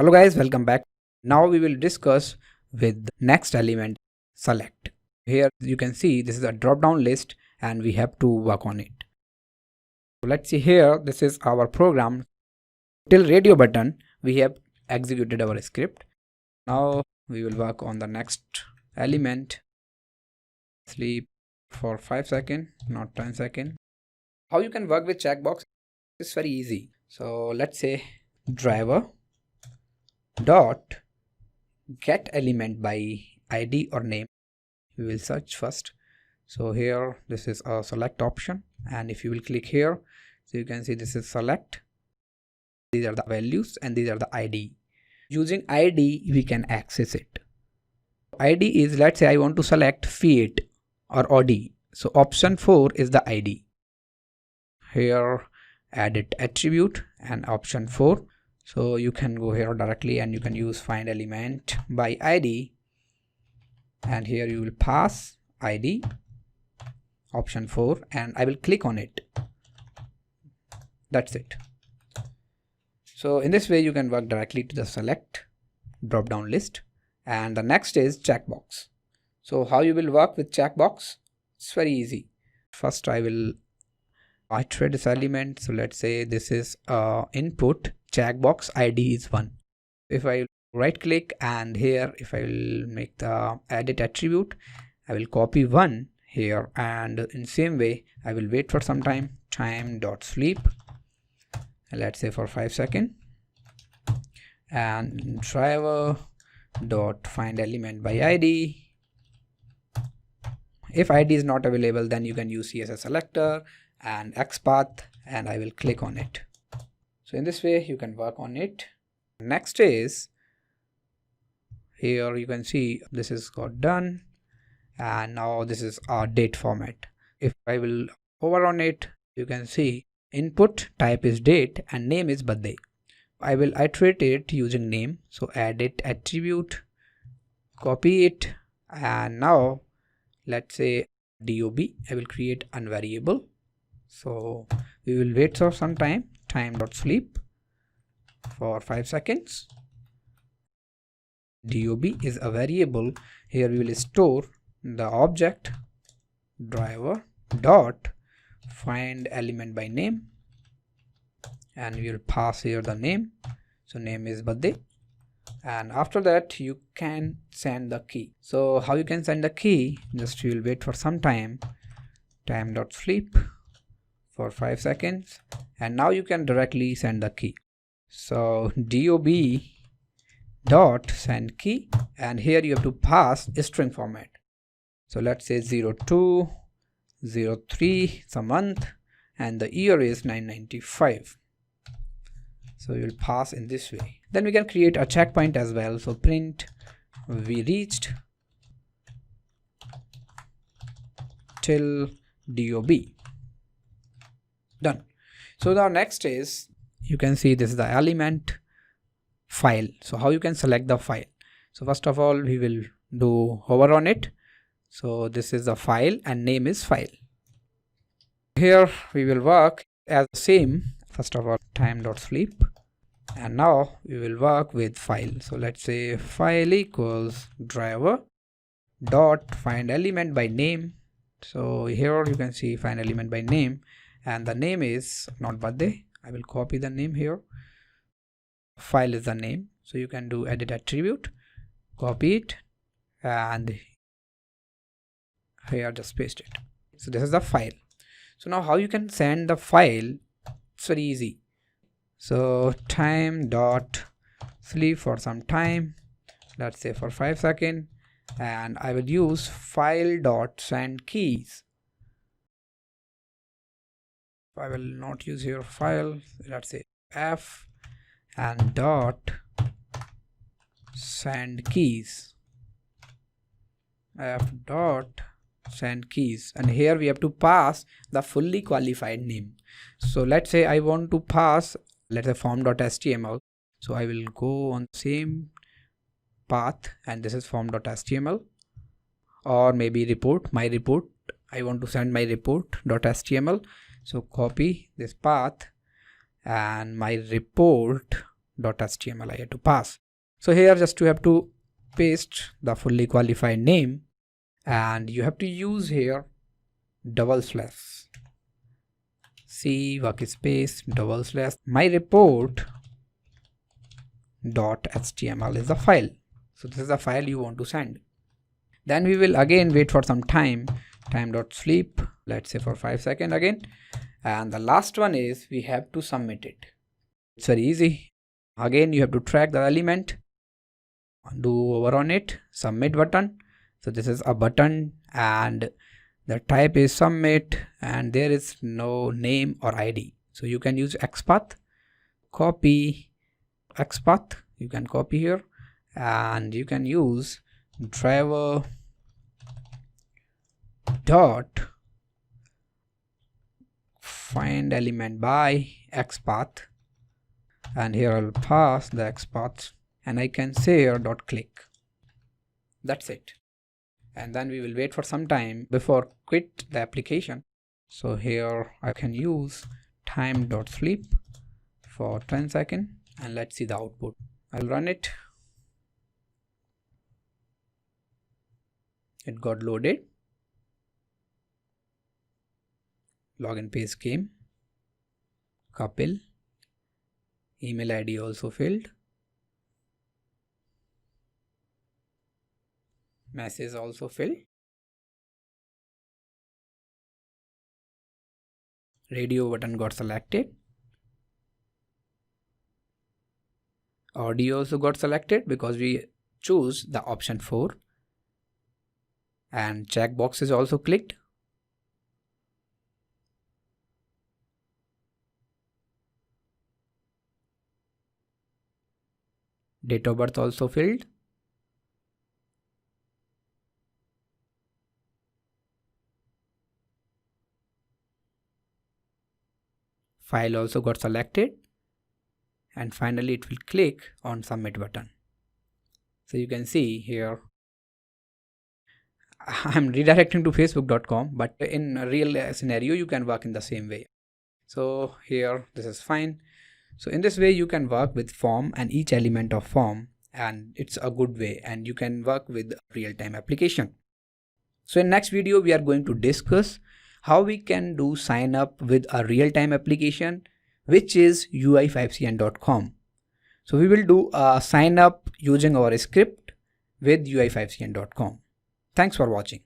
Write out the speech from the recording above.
Hello guys, welcome back. Now we will discuss with the next element, select. Here you can see this is a drop down list and we have to work on it. So let's see here, this is our program. Till radio button we have executed our script. Now we will work on the next element, sleep for 5 seconds, not 10 seconds. How you can work with checkbox is very easy. So let's say driver dot get element by ID or name. We will search first. So here this is a select option, and if you will click here, so you can see this is select. These are the values and these are the ID. Using ID we can access it. ID is, let's say I want to select Fiat or Audi, so option 4 is the ID. Here edit attribute and option 4. So you can go here directly and you can use find element by ID, and here you will pass ID option 4 and I will click on it. That's it. So in this way you can work directly to the select drop down list. And the next is checkbox. So how you will work with checkbox? It's very easy. First I will iterate this element. So let's say this is input, checkbox ID is 1. If I right click and here if I will make the edit attribute, I will copy 1 here, and in same way I will wait for some time dot sleep, let's say for 5 seconds, and driver dot find element by ID. If ID is not available, then you can use CSS selector and XPath, and I will click on it. So in this way you can work on it. Next is here you can see this is got done, and now this is our date format. If I will hover on it, you can see input type is date and name is birthday. I will iterate it using name. So edit attribute, copy it, and now let's say DOB, I will create unvariable. So we will wait for some time dot sleep for 5 seconds. DOB is a variable. Here we will store the object driver dot find element by name, and we will pass here the name. So name is birthday, and after that you can send the key. So how you can send the key? Just you will wait for some time dot sleep for 5 seconds, and now you can directly send the key. So DOB dot send key, and here you have to pass a string format. So let's say 0203 is a month and the year is 995. So you will pass in this way. Then we can create a checkpoint as well. So print we reached till DOB. Done. So the next is, you can see this is the element file. So how you can select the file? So first of all we will do hover on it. So this is the file and name is file. Here we will work as same. First of all dot sleep, and now we will work with file. So let's say file equals driver dot find element by name. So here you can see find element by name, and the name is not birthday. I will copy the name here. File is the name. So you can do edit attribute, copy it, and here just paste it. So this is the file. So now how you can send the file? It's very easy. So dot sleep for some time, let's say for 5 seconds, and I will use file dot send keys. I will not use here file, let's say F and dot send keys, F dot send keys, and here we have to pass the fully qualified name. So let's say I want to pass, let's say form.html. So I will go on the same path, and this is form.html, or maybe report, my report. I want to send my report.html. So copy this path, and my report .html I have to pass. So here just you have to paste the fully qualified name, and you have to use here // C workspace / my report .html is the file. So this is the file you want to send. Then we will again wait for some time .sleep, let's say for 5 seconds again, and the last one is we have to submit it. It's very easy. Again you have to track the element, do over on it, submit button. So this is a button and the type is submit, and there is no name or ID. So you can use XPath, copy XPath, you can copy here, and you can use driver dot find element by XPath, and here I'll pass the XPath, and I can say here .click. That's it. And then we will wait for some time before quit the application. So here I can use time.sleep for 10 seconds, and let's see the output. I'll run it. It got loaded. Login page came. Kapil. Email ID also filled. Message also filled. Radio button got selected. Audio also got selected because we choose the option 4. And checkbox is also clicked. Date of birth also filled. File also got selected, and finally it will click on submit button. So you can see here I'm redirecting to facebook.com, but in a real scenario you can work in the same way. So here this is fine. So in this way you can work with form and each element of form, and it's a good way, and you can work with real-time application. So in next video we are going to discuss how we can do sign up with a real-time application, which is ui5cn.com. So we will do a sign up using our script with ui5cn.com. Thanks for watching.